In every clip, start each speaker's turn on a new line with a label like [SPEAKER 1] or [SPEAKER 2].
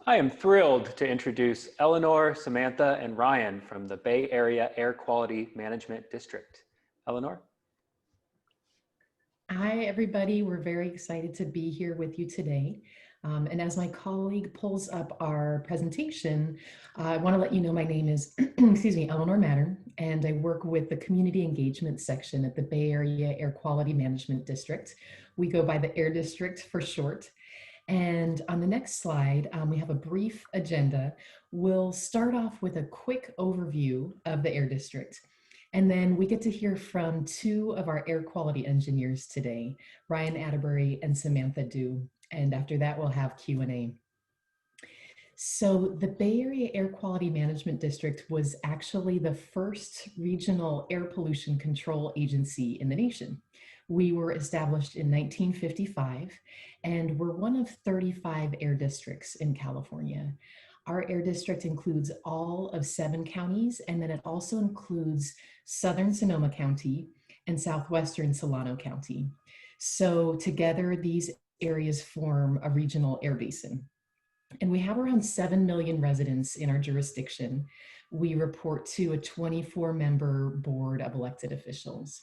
[SPEAKER 1] I am thrilled to introduce Eleanor, Samantha, and Ryan from the Bay Area Air Quality Management District. Eleanor?
[SPEAKER 2] Hi, everybody. We're very excited to be here with you today. And as my colleague pulls up our presentation, I want to let you know my name is, excuse me, Eleanor Matter, and I work with the Community Engagement section at the Bay Area Air Quality Management District. We go by the Air District for short. And on the next slide, we have a brief agenda. We'll start off with a quick overview of the Air District. And then we get to hear from two of our air quality engineers today, Ryan Atterbury and Samantha Dew. And after that, we'll have Q&A. So the Bay Area Air Quality Management District was actually the first regional air pollution control agency in the nation. We were established in 1955, and we're one of 35 air districts in California. Our air district includes all of 7 counties, and then it also includes southern Sonoma County and southwestern Solano County. So together, these areas form a regional air basin. And we have around 7 million residents in our jurisdiction. We report to a 24-member board of elected officials.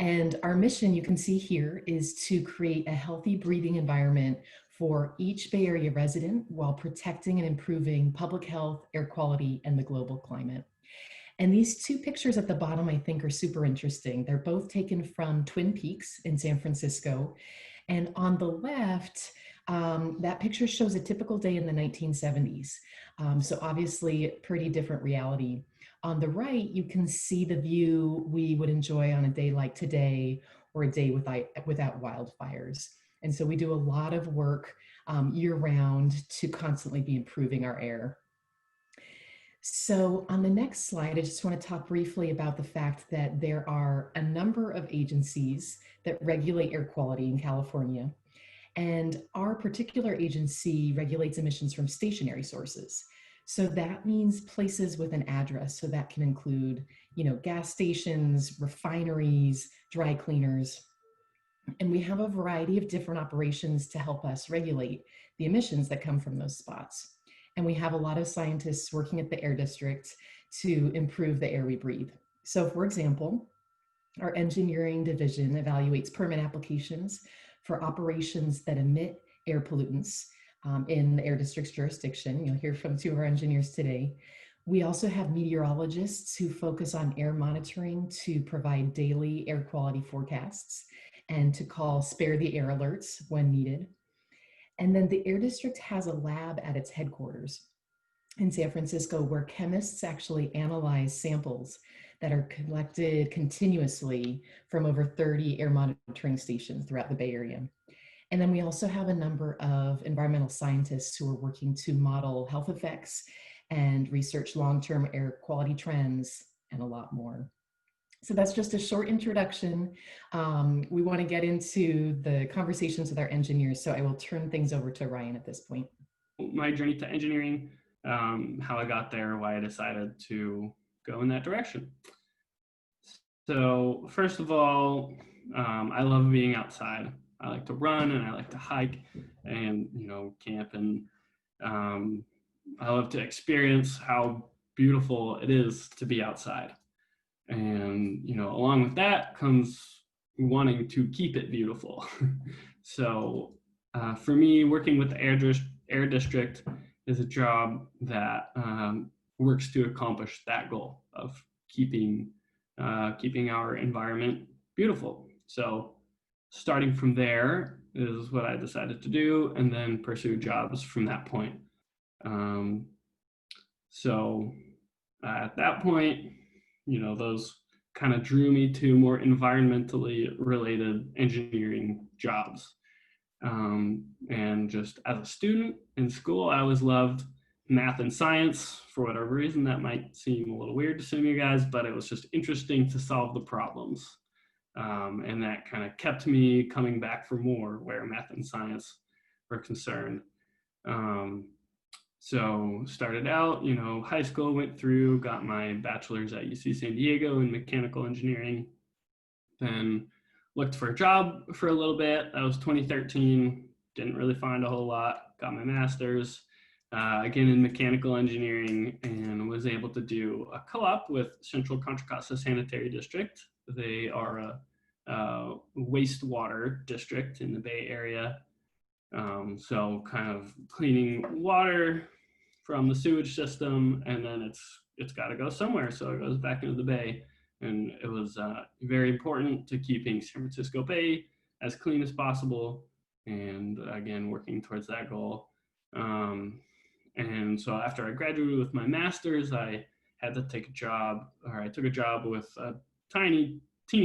[SPEAKER 2] And our mission, you can see here, is to create a healthy breathing environment for each Bay Area resident while protecting and improving public health, air quality, and the global climate. And these two pictures at the bottom, I think, are super interesting. They're both taken from Twin Peaks in San Francisco. And on the left, that picture shows a typical day in the 1970s. So obviously, pretty different reality. On the right, you can see the view we would enjoy on a day like today or a day without wildfires. And so we do a lot of work year round to constantly be improving our air. So on the next slide, I just want to talk briefly about the fact that there are a number of agencies that regulate air quality in California. And our particular agency regulates emissions from stationary sources. So that means places with an address. So that can include, gas stations, refineries, dry cleaners. And we have a variety of different operations to help us regulate the emissions that come from those spots. And we have a lot of scientists working at the Air District to improve the air we breathe. So for example, our engineering division evaluates permit applications for operations that emit air pollutants in the Air District's jurisdiction. You'll hear from two of our engineers today. We also have meteorologists who focus on air monitoring to provide daily air quality forecasts and to call spare the air alerts when needed. And then the Air District has a lab at its headquarters in San Francisco where chemists actually analyze samples that are collected continuously from over 30 air monitoring stations throughout the Bay Area. And then we also have a number of environmental scientists who are working to model health effects and research long-term air quality trends and a lot more. So that's just a short introduction. We want to get into the conversations with our engineers, so I will turn things over to Ryan at this point.
[SPEAKER 3] My journey to engineering, how I got there, why I decided to go in that direction. So first of all, I love being outside. I like to run and I like to hike and, camp, and I love to experience how beautiful it is to be outside. And, along with that comes wanting to keep it beautiful. So for me, working with the Air District is a job that works to accomplish that goal of keeping our environment beautiful. So starting from there is what I decided to do, and then pursue jobs from that point. So at that point, those kind of drew me to more environmentally related engineering jobs. And just as a student in school, I always loved math and science. For whatever reason, that might seem a little weird to some of you guys, but it was just interesting to solve the problems. And that kind of kept me coming back for more where math and science were concerned. So started out, high school, went through, got my bachelor's at UC San Diego in mechanical engineering. Then looked for a job for a little bit. That was 2013. Didn't really find a whole lot. Got my master's. again in mechanical engineering, and was able to do a co-op with Central Contra Costa Sanitary District. They are a wastewater district in the Bay Area. So kind of cleaning water from the sewage system, and then it's got to go somewhere, so it goes back into the bay. And it was very important to keeping San Francisco Bay as clean as possible, and again working towards that goal. And so after I graduated with my master's, I had to take a job, or I took a job with a teeny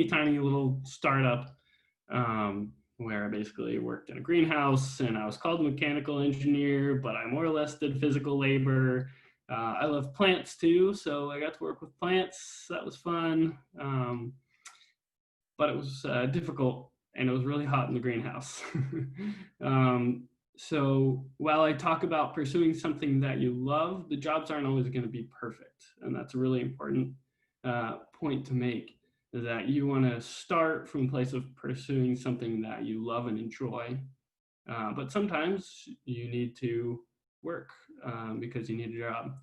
[SPEAKER 3] tiny little startup, where I basically worked in a greenhouse, and I was called a mechanical engineer, but I more or less did physical labor. I love plants too, so I got to work with plants. That was fun, but it was difficult, and it was really hot in the greenhouse. So while I talk about pursuing something that you love, the jobs aren't always going to be perfect, and that's a really important point to make. That you want to start from a place of pursuing something that you love and enjoy. But sometimes you need to work because you need a job.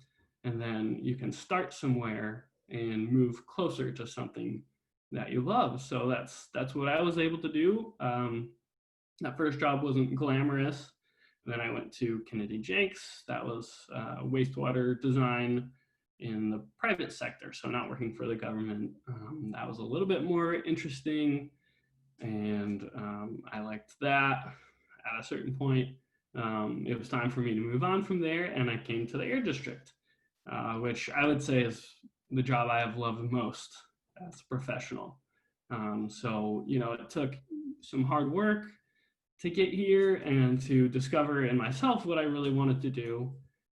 [SPEAKER 3] And then you can start somewhere and move closer to something that you love. So that's what I was able to do. That first job wasn't glamorous. Then I went to Kennedy Jenks. That was wastewater design in the private sector, so not working for the government. That was a little bit more interesting, and I liked that. At a certain point, it was time for me to move on from there, and I came to the Air District, which I would say is the job I have loved most as a professional. So, it took some hard work to get here and to discover in myself what I really wanted to do.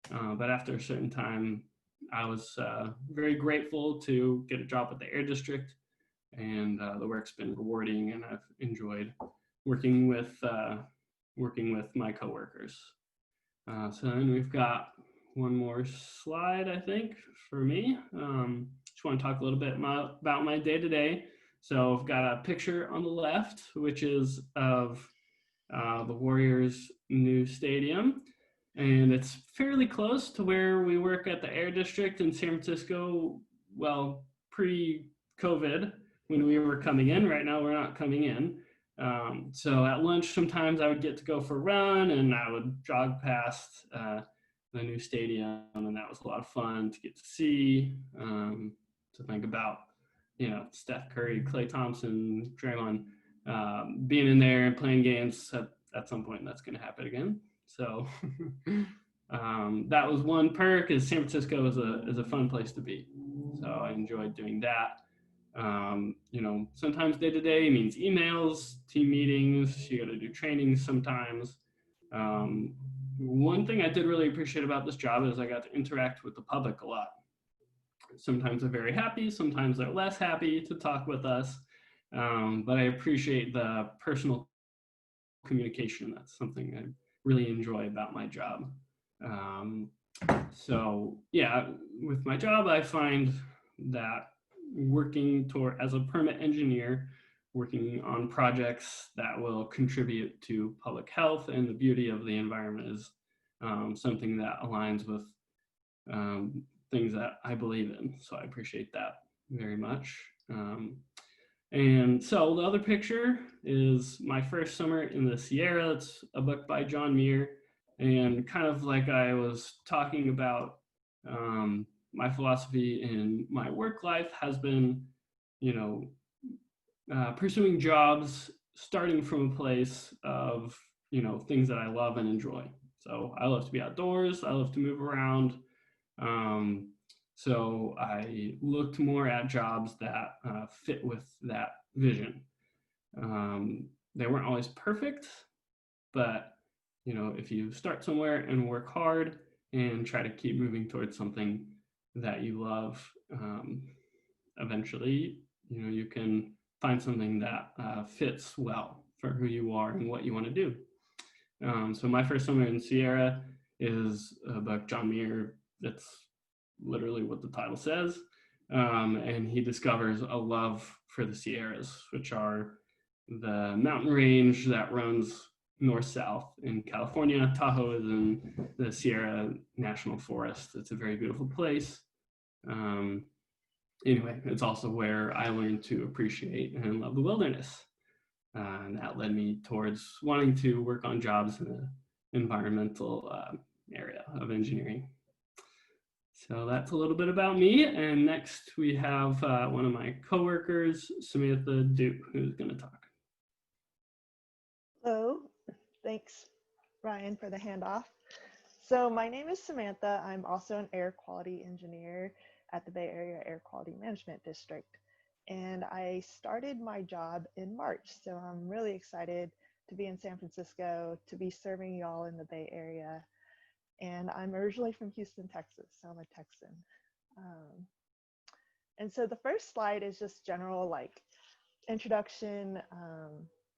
[SPEAKER 3] But after a certain time, I was very grateful to get a job at the Air District, and the work's been rewarding, and I've enjoyed working with my coworkers. So then we've got one more slide, I think, for me. Just want to talk a little bit about my day-to-day. So I've got a picture on the left, which is of the Warriors' new stadium. And it's fairly close to where we work at the Air District in San Francisco, well, pre-COVID, when we were coming in. Right now, we're not coming in. So at lunch, sometimes I would get to go for a run, and I would jog past the new stadium, and that was a lot of fun to get to see, to think about, Steph Curry, Klay Thompson, Draymond, being in there and playing games. At some point, that's going to happen again. So that was one perk. Is San Francisco is a fun place to be. So I enjoyed doing that. Sometimes day to day means emails, team meetings. You got to do trainings sometimes. One thing I did really appreciate about this job is I got to interact with the public a lot. Sometimes they're very happy, sometimes they're less happy to talk with us. But I appreciate the personal communication. That's something I really enjoy about my job. So yeah, with my job, I find that working as a permit engineer, working on projects that will contribute to public health and the beauty of the environment is something that aligns with things that I believe in. So I appreciate that very much. And so the other picture is my first summer in the Sierra. It's a book by John Muir. And kind of like I was talking about, my philosophy in my work life has been, pursuing jobs starting from a place of, things that I love and enjoy. So I love to be outdoors. I love to move around. So I looked more at jobs that fit with that vision. They weren't always perfect, but if you start somewhere and work hard and try to keep moving towards something that you love, eventually, you can find something that fits well for who you are and what you want to do. So my first summer in Sierra is a book, John Muir. That's literally what the title says. And he discovers a love for the Sierras, which are the mountain range that runs north-south in California. Tahoe is in the Sierra National Forest. It's a very beautiful place. Anyway, it's also where I learned to appreciate and love the wilderness. And that led me towards wanting to work on jobs in the environmental area of engineering. So that's a little bit about me. And next we have one of my coworkers, Samantha Duke, who's going to talk.
[SPEAKER 4] Hello, thanks Ryan for the handoff. So my name is Samantha. I'm also an air quality engineer at the Bay Area Air Quality Management District. And I started my job in March. So I'm really excited to be in San Francisco, to be serving y'all in the Bay Area. And I'm originally from Houston, Texas, so I'm a Texan. And so the first slide is just general like introduction.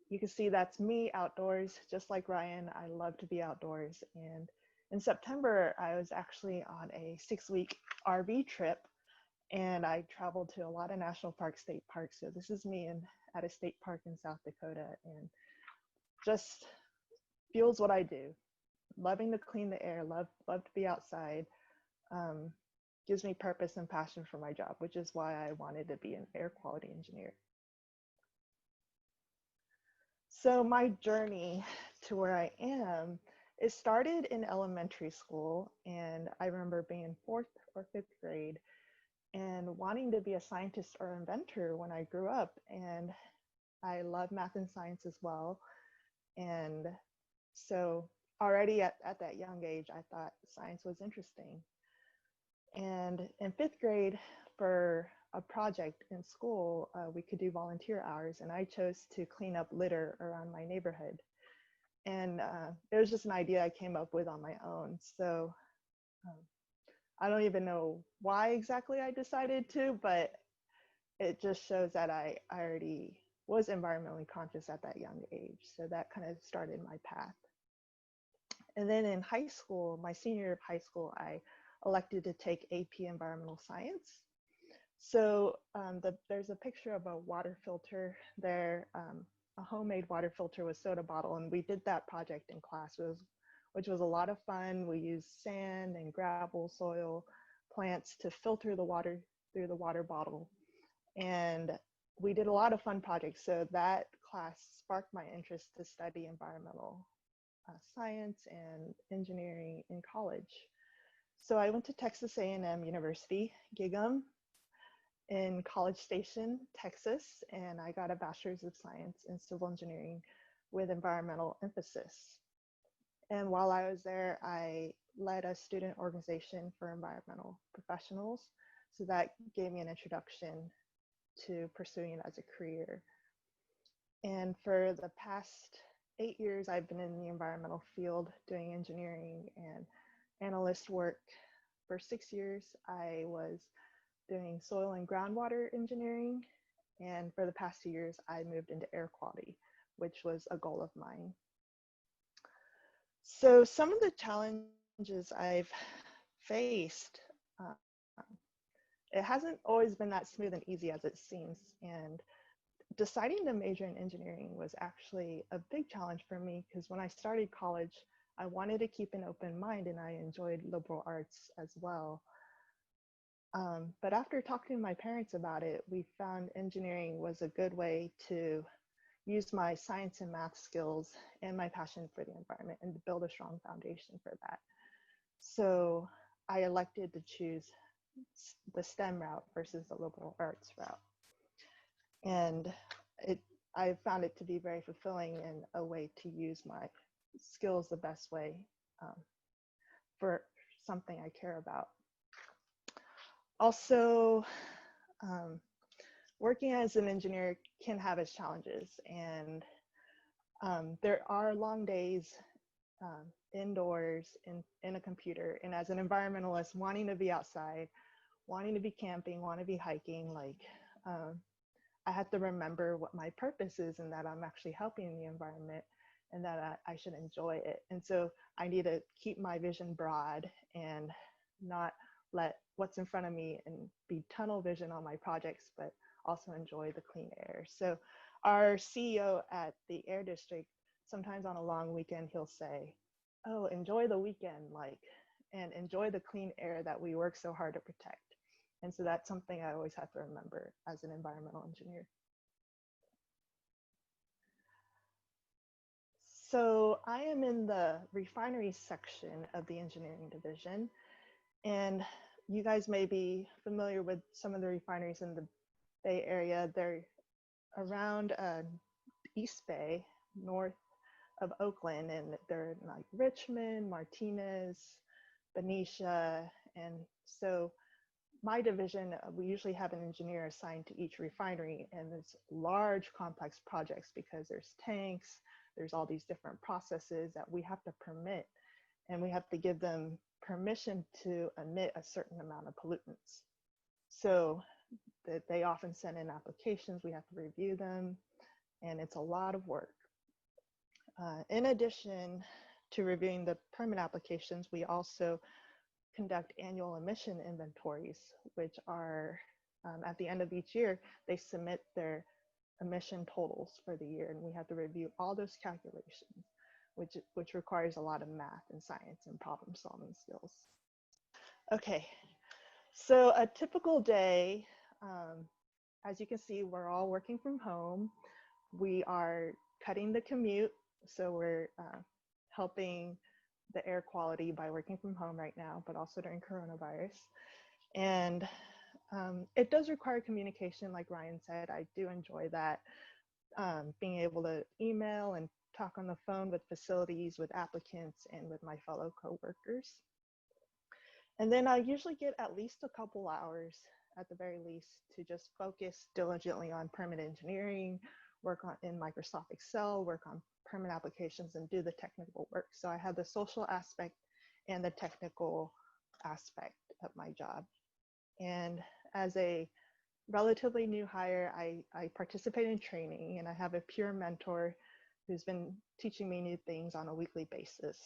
[SPEAKER 4] You can see that's me outdoors, just like Ryan. I love to be outdoors. And in September, I was actually on a 6-week RV trip, and I traveled to a lot of national parks, state parks. So this is me at a state park in South Dakota, and just fuels what I do. Loving to clean the air, love to be outside, gives me purpose and passion for my job, which is why I wanted to be an air quality engineer. So my journey to where I am, it started in elementary school, and I remember being in 4th or 5th grade and wanting to be a scientist or inventor when I grew up. And I love math and science as well. And so already at that young age, I thought science was interesting. And in 5th grade, for a project in school, we could do volunteer hours, and I chose to clean up litter around my neighborhood. And it was just an idea I came up with on my own. So I don't even know why exactly I decided to, but it just shows that I already was environmentally conscious at that young age. So that kind of started my path. And then in high school, my senior year of high school, I elected to take AP Environmental Science. So there's a picture of a water filter there, a homemade water filter with soda bottle, and we did that project in class, which was a lot of fun. We used sand and gravel, soil, plants to filter the water through the water bottle. And we did a lot of fun projects. So that class sparked my interest to study environmental science and engineering in college. So I went to Texas A&M University, GIGM, in College Station, Texas, and I got a bachelor's of science in civil engineering with environmental emphasis. And while I was there, I led a student organization for environmental professionals. So that gave me an introduction to pursuing it as a career. And for the past 8 years, I've been in the environmental field doing engineering and analyst work. For 6 years, I was doing soil and groundwater engineering. And for the past 2 years, I moved into air quality, which was a goal of mine. So some of the challenges I've faced, it hasn't always been that smooth and easy as it seems. And deciding to major in engineering was actually a big challenge for me, because when I started college, I wanted to keep an open mind and I enjoyed liberal arts as well. But after talking to my parents about it, we found engineering was a good way to use my science and math skills and my passion for the environment and to build a strong foundation for that. So I elected to choose the STEM route versus the liberal arts route. And I found it to be very fulfilling and a way to use my skills the best way for something I care about. Also, working as an engineer can have its challenges, and there are long days indoors in a computer, and as an environmentalist, wanting to be outside, wanting to be camping, want to be hiking, like I had to remember what my purpose is and that I'm actually helping the environment and that I should enjoy it. And so I need to keep my vision broad and not let what's in front of me and be tunnel vision on my projects, but also enjoy the clean air. So our CEO at the Air District sometimes on a long weekend, he'll say, "Oh, enjoy the weekend, like, and enjoy the clean air that we work so hard to protect." And so that's something I always have to remember as an environmental engineer. So I am in the refineries section of the engineering division, and you guys may be familiar with some of the refineries in the Bay Area. They're around East Bay, north of Oakland, and they're in like Richmond, Martinez, Benicia. And so my division, we usually have an engineer assigned to each refinery, and it's large complex projects because there's tanks, there's all these different processes that we have to permit, and we have to give them permission to emit a certain amount of pollutants. So that they often send in applications, we have to review them, and it's a lot of work. In addition to reviewing the permit applications, we also conduct annual emission inventories, which are at the end of each year, they submit their emission totals for the year, and we have to review all those calculations, which requires a lot of math and science and problem solving skills. Okay, so a typical day, as you can see, we're all working from home. We are cutting the commute, so we're helping the air quality by working from home right now, but also during coronavirus. And it does require communication, like Ryan said. I do enjoy that, being able to email and talk on the phone with facilities, with applicants, and with my fellow coworkers. And then I usually get at least a couple hours at the very least to just focus diligently on permit engineering, work on in Microsoft Excel, work on permit applications, and do the technical work. So I have the social aspect and the technical aspect of my job. And as a relatively new hire, I participate in training, and I have a peer mentor who's been teaching me new things on a weekly basis.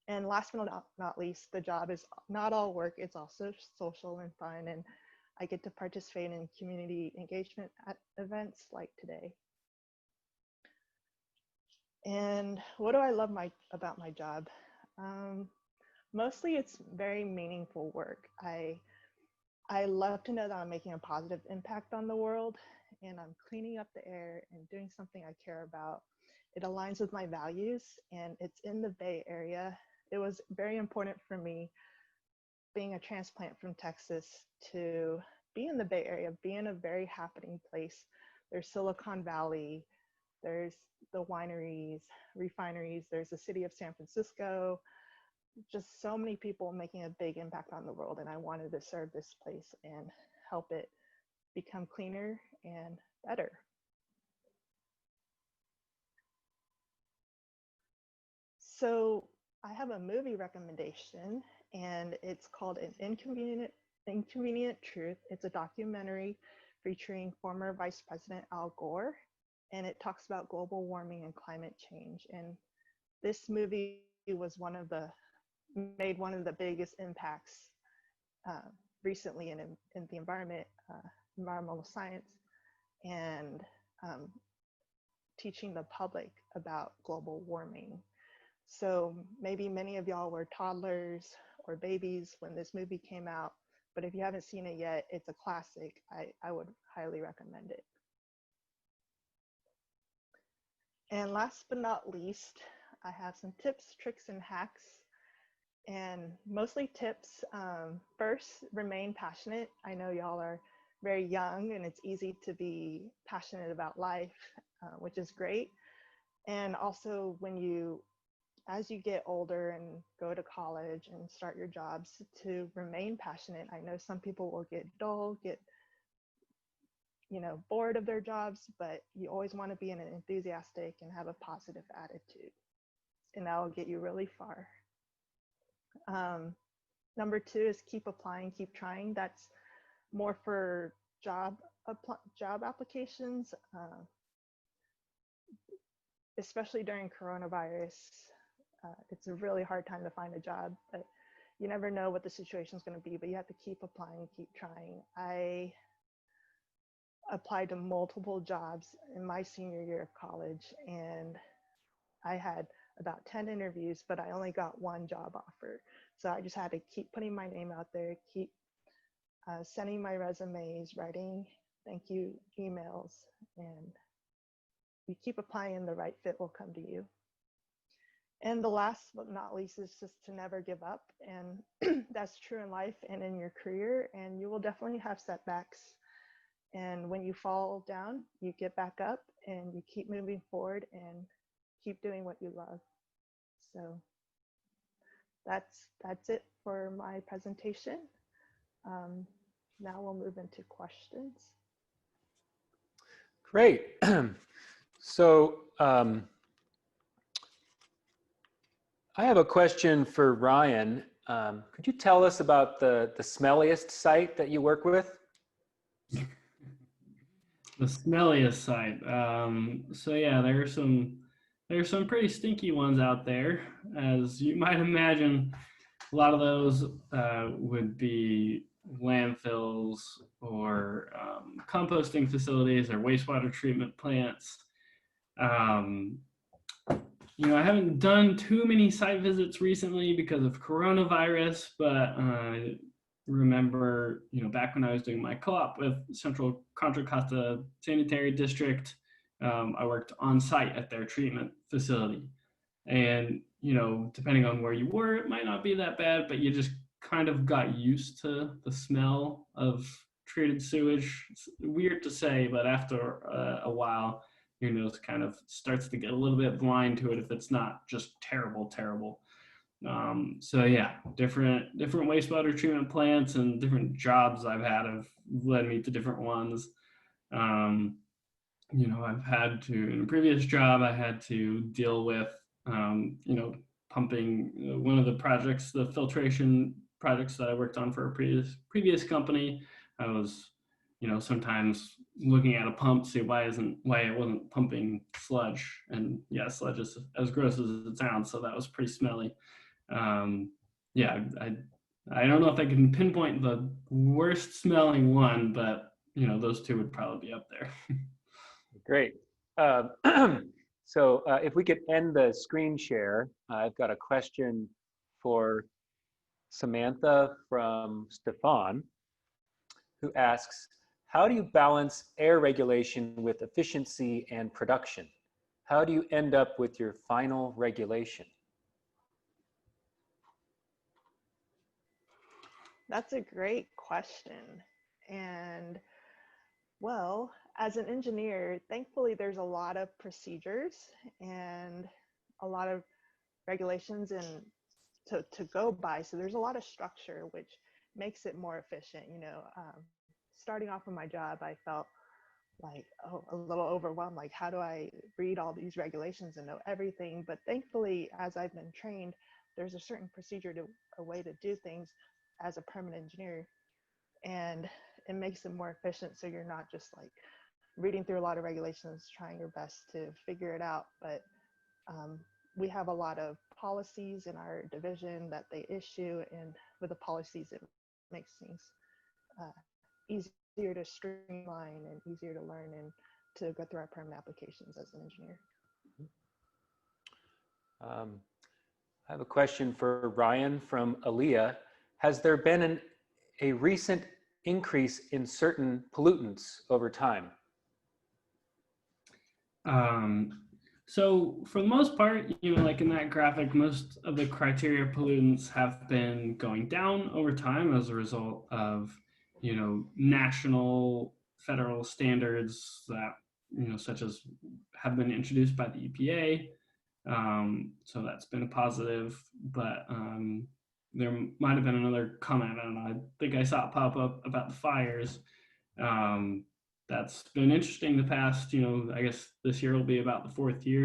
[SPEAKER 4] And last but not least, the job is not all work, it's also social and fun, and I get to participate in community engagement at events like today. And what do I love about my job? Mostly it's very meaningful work. I love to know that I'm making a positive impact on the world, and I'm cleaning up the air and doing something I care about. It aligns with my values, and it's in the Bay Area. It was very important for me, being a transplant from Texas, to be in the Bay Area, be in a very happening place. There's Silicon Valley, there's the wineries, refineries, there's the city of San Francisco, just so many people making a big impact on the world. And I wanted to serve this place and help it become cleaner and better. So I have a movie recommendation, and it's called An Inconvenient Truth. It's a documentary featuring former Vice President Al Gore, and it talks about global warming and climate change. And this movie was made one of the biggest impacts recently in the environment, environmental science, and teaching the public about global warming. So maybe many of y'all were toddlers or babies when this movie came out, but if you haven't seen it yet, it's a classic. I would highly recommend it. And last but not least, I have some tips, tricks, and hacks, and mostly tips. First, remain passionate. I know y'all are very young, and it's easy to be passionate about life, which is great. And also as you get older and go to college and start your jobs, to remain passionate. I know some people will get dull, get bored of their jobs, but you always want to be an enthusiastic and have a positive attitude, and that will get you really far. Number 2 is keep applying, keep trying. That's more for job applications, especially during coronavirus. It's a really hard time to find a job, but you never know what the situation is going to be, but you have to keep applying, keep trying. I applied to multiple jobs in my senior year of college, and I had about 10 interviews, but I only got one job offer. So I just had to keep putting my name out there, keep sending my resumes, writing thank you emails, and you keep applying and the right fit will come to you. And the last but not least is just to never give up. And that's true in life and in your career. And you will definitely have setbacks. And when you fall down, you get back up and you keep moving forward and keep doing what you love. So that's it for my presentation. Now we'll move into questions.
[SPEAKER 1] Great. So I have a question for Ryan. Could you tell us about the smelliest site that you work with?
[SPEAKER 3] The smelliest site. So yeah, there's some pretty stinky ones out there, as you might imagine. A lot of those would be landfills or composting facilities or wastewater treatment plants. I haven't done too many site visits recently because of coronavirus, but I remember, back when I was doing my co-op with Central Contra Costa Sanitary District, I worked on site at their treatment facility. And, depending on where you were, it might not be that bad, but you just kind of got used to the smell of treated sewage. It's weird to say, but after a while, your nose kind of starts to get a little bit blind to it if it's not just terrible. So yeah, different wastewater treatment plants and different jobs I've had have led me to different ones. I've had to, in a previous job, I had to deal with, pumping one of the projects, the filtration projects that I worked on for a previous company. I was, sometimes looking at a pump, see why it wasn't pumping sludge. And yeah, sludge is as gross as it sounds. So that was pretty smelly. Yeah, I don't know if I can pinpoint the worst smelling one, but those two would probably be up there.
[SPEAKER 1] Great. So if we could end the screen share, I've got a question for Samantha from Stefan, who asks, how do you balance air regulation with efficiency and production? How do you end up with your final regulation?
[SPEAKER 4] That's a great question. And well, as an engineer, thankfully there's a lot of procedures and a lot of regulations and to go by. So there's a lot of structure, which makes it more efficient. Starting off with my job, I felt like a little overwhelmed. Like, how do I read all these regulations and know everything? But thankfully, as I've been trained, there's a certain procedure a way to do things as a permanent engineer, and it makes it more efficient. So you're not just like reading through a lot of regulations, trying your best to figure it out. But we have a lot of policies in our division that they issue, and with the policies, it makes things easier to streamline and easier to learn and to go through our permanent applications as an engineer.
[SPEAKER 1] I have a question for Ryan from Aaliyah. Has there been a recent increase in certain pollutants over time?
[SPEAKER 3] So for the most part, like in that graphic, most of the criteria pollutants have been going down over time as a result of, national federal standards that, such as have been introduced by the EPA. So that's been a positive, but there might have been another comment, I don't know, I think I saw it pop up about the fires. That's been interesting the past, I guess this year will be about the 4th year